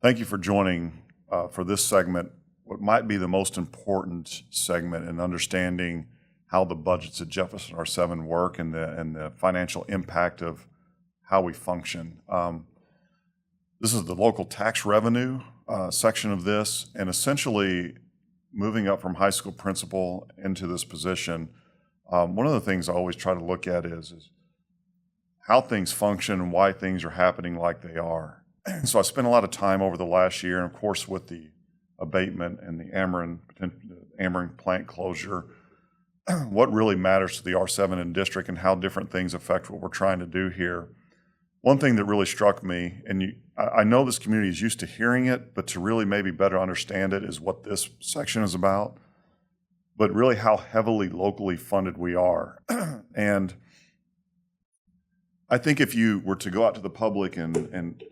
Thank you for joining for this segment, what might be the most important segment in understanding how the budgets at Jefferson R-VII work and the financial impact of how we function. This is the local tax revenue section of this, and essentially moving up from high school principal into this position, one of the things I always try to look at is how things function and why things are happening like they are. So I spent a lot of time over the last year, and of course with the abatement and the Ameren plant closure, what really matters to the R-VII and district and how different things affect what we're trying to do here. One thing that really struck me, and I know this community is used to hearing it, but to really maybe better understand it is what this section is about, but really how heavily locally funded we are. And I think if you were to go out to the public and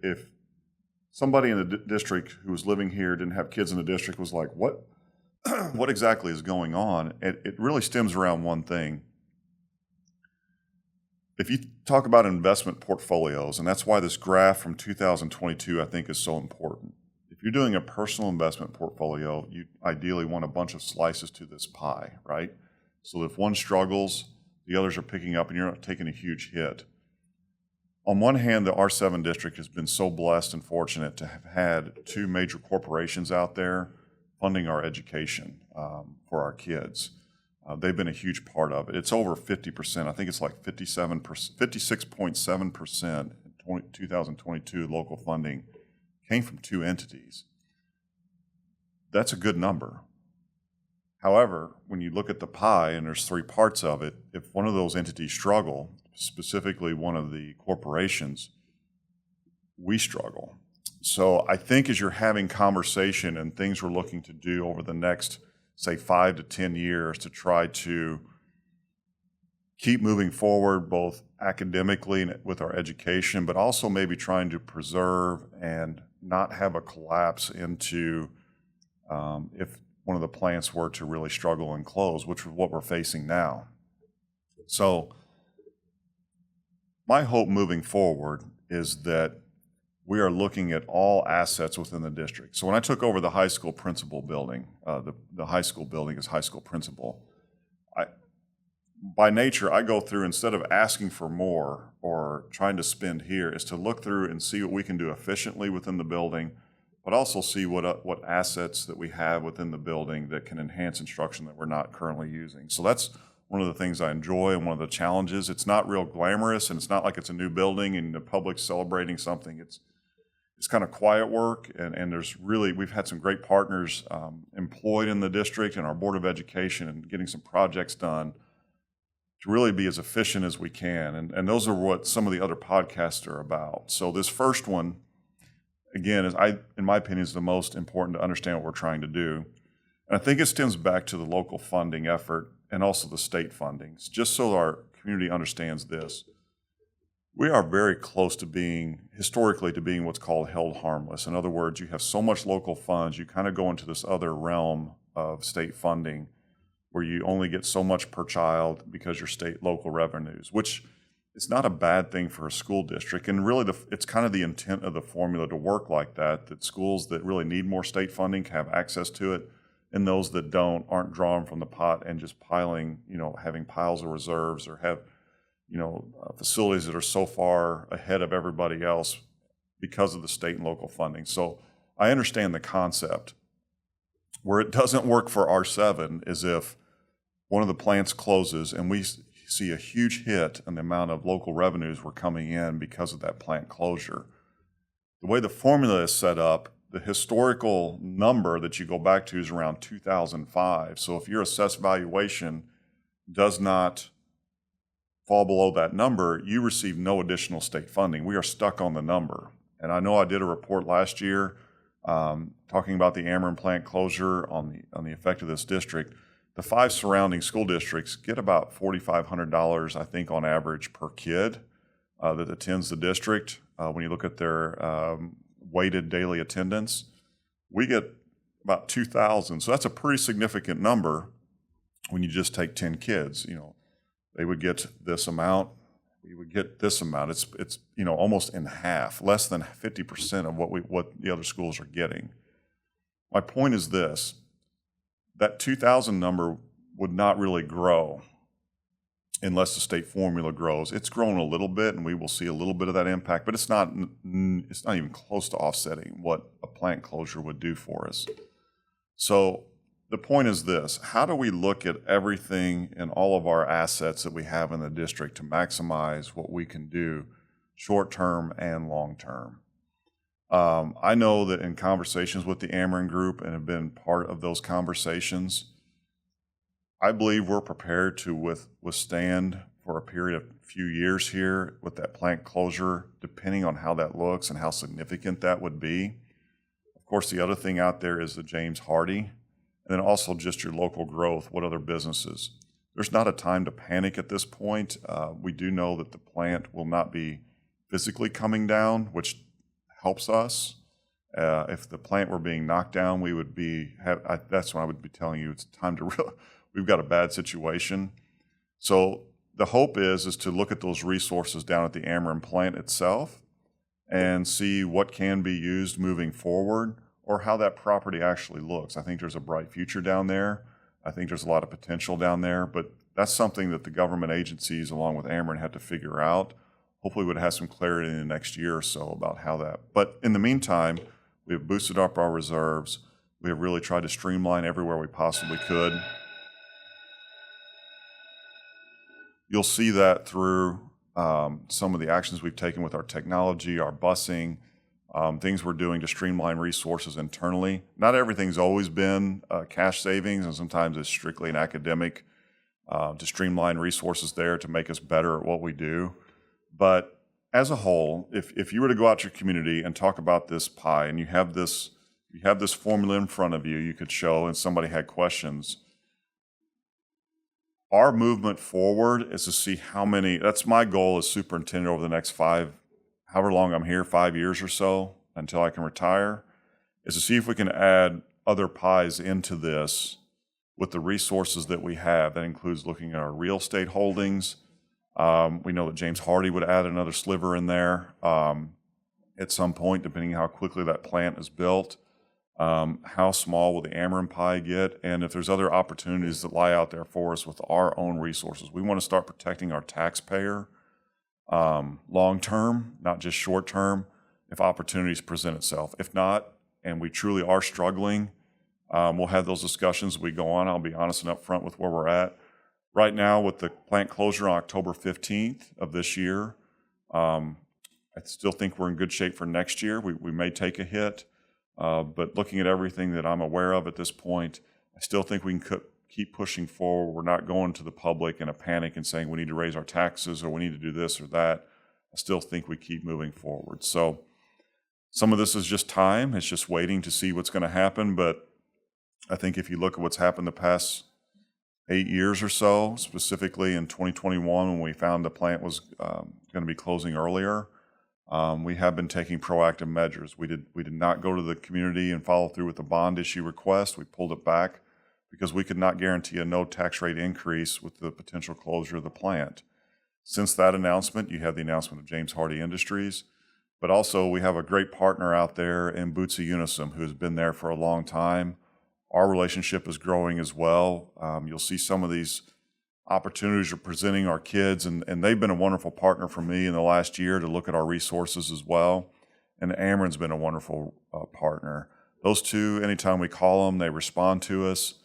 if somebody in the district who was living here didn't have kids in the district was like, what exactly is going on? It really stems around one thing. If you talk about investment portfolios, and that's why this graph from 2022 I think is so important. If you're doing a personal investment portfolio, you ideally want a bunch of slices to this pie, right? So if one struggles, the others are picking up and you're not taking a huge hit. On one hand, the R-VII district has been so blessed and fortunate to have had two major corporations out there funding our education for our kids. They've been a huge part of it. It's over 50%. I think it's like 56.7% in 2022 local funding came from two entities. That's a good number. However, when you look at the pie and there's three parts of it, if one of those entities struggle, specifically one of the corporations, we struggle. So I think as you're having conversation and things we're looking to do over the next, say, 5 to 10 years to try to keep moving forward both academically and with our education, but also maybe trying to preserve and not have a collapse into if one of the plants were to really struggle and close, which is what we're facing now. So my hope moving forward is that we are looking at all assets within the district. So when I took over the high school principal building, the high school building is high school principal, by nature, I go through, instead of asking for more or trying to spend here, is to look through and see what we can do efficiently within the building, but also see what assets that we have within the building that can enhance instruction that we're not currently using. So that's one of the things I enjoy and one of the challenges. It's not real glamorous, and it's not like it's a new building and the public's celebrating something. It's kind of quiet work, and we've had some great partners employed in the district and our Board of Education and getting some projects done to really be as efficient as we can. And those are what some of the other podcasts are about. So this first one, again, in my opinion, is the most important to understand what we're trying to do. And I think it stems back to the local funding effort and also the state fundings, just so our community understands this. We are very close to historically being what's called held harmless. In other words, you have so much local funds, you kind of go into this other realm of state funding where you only get so much per child because your state local revenues, which is not a bad thing for a school district. And really, it's kind of the intent of the formula to work like that schools that really need more state funding can have access to it, and those that don't aren't drawing from the pot and just piling, having piles of reserves or have, facilities that are so far ahead of everybody else because of the state and local funding. So I understand the concept. Where it doesn't work for R-VII is if one of the plants closes and we see a huge hit in the amount of local revenues we're coming in because of that plant closure. The way the formula is set up, the historical number that you go back to is around 2005. So if your assessed valuation does not fall below that number, you receive no additional state funding. We are stuck on the number. And I know I did a report last year talking about the Ameren plant closure on the effect of this district. The 5 surrounding school districts get about $4,500, I think, on average per kid that attends the district. When you look at their weighted daily attendance, we get about 2,000. So that's a pretty significant number when you just take 10 kids. They would get this amount. we would get this amount. It's almost in half, less than 50% of what the other schools are getting. My point is this: that 2,000 number would not really grow unless the state formula grows. It's grown a little bit, and we will see a little bit of that impact, but it's not even close to offsetting what a plant closure would do for us. So the point is this: how do we look at everything and all of our assets that we have in the district to maximize what we can do short-term and long-term? I know that in conversations with the Ameren Group, and have been part of those conversations, I believe we're prepared to withstand for a period of few years here with that plant closure, depending on how that looks and how significant that would be. Of course, the other thing out there is the James Hardie, and then also just your local growth. What other businesses? There's not a time to panic at this point. We do know that the plant will not be physically coming down, which helps us. If the plant were being knocked down, we would that's when I would be telling you it's time to we've got a bad situation. So the hope is to look at those resources down at the Ameren plant itself and see what can be used moving forward, or how that property actually looks. I think there's a bright future down there. I think there's a lot of potential down there, but that's something that the government agencies along with Ameren have to figure out. Hopefully we'd have some clarity in the next year or so about how that. But in the meantime, we have boosted up our reserves. We have really tried to streamline everywhere we possibly could. You'll see that through some of the actions we've taken with our technology, our busing, things we're doing to streamline resources internally. Not everything's always been cash savings, and sometimes it's strictly an academic to streamline resources there to make us better at what we do. But as a whole, if you were to go out to your community and talk about this pie, and you have this formula in front of you, you could show, and somebody had questions. Our movement forward is to see how many. That's my goal as superintendent over the next however long I'm here, 5 years or so until I can retire, is to see if we can add other pies into this with the resources that we have. That includes looking at our real estate holdings. We know that James Hardie would add another sliver in there at some point, depending on how quickly that plant is built. How small will the Ameren pie get? And if there's other opportunities that lie out there for us with our own resources, we want to start protecting our taxpayer long-term, not just short-term, if opportunities present itself. If not, and we truly are struggling, we'll have those discussions as we go on. I'll be honest and upfront with where we're at. Right now, with the plant closure on October 15th of this year, I still think we're in good shape for next year. We may take a hit, but looking at everything that I'm aware of at this point, I still think we can keep pushing forward. We're not going to the public in a panic and saying we need to raise our taxes or we need to do this or that. I still think we keep moving forward. So some of this is just time. It's just waiting to see what's going to happen. But I think if you look at what's happened the past 8 years or so, specifically in 2021 when we found the plant was going to be closing earlier, we have been taking proactive measures. We did not go to the community and follow through with the bond issue request. We pulled it back because we could not guarantee a no tax rate increase with the potential closure of the plant. Since that announcement, you have the announcement of James Hardie Industries, but also we have a great partner out there in Bootsy Unisum who has been there for a long time. Our relationship is growing as well. You'll see some of these opportunities are presenting our kids, and they've been a wonderful partner for me in the last year to look at our resources as well. And Ameren's been a wonderful partner. Those two, anytime we call them, they respond to us.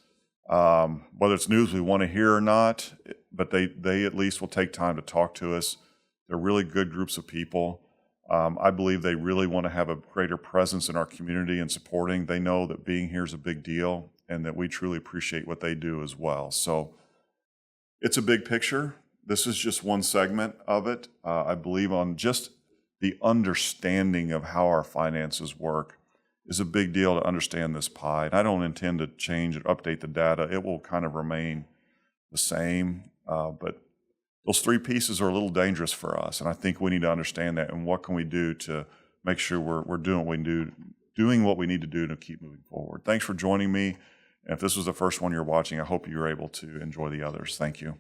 Whether it's news we want to hear or not, but they at least will take time to talk to us. They're really good groups of people. I believe they really want to have a greater presence in our community and supporting. They know that being here is a big deal and that we truly appreciate what they do as well. So it's a big picture. This is just one segment of it. I believe on just the understanding of how our finances work is a big deal to understand this pie. And I don't intend to change or update the data. It will kind of remain the same, but those three pieces are a little dangerous for us. And I think we need to understand that. And what can we do to make sure we're doing what we need to do to keep moving forward. Thanks for joining me. And if this was the first one you're watching, I hope you're able to enjoy the others. Thank you.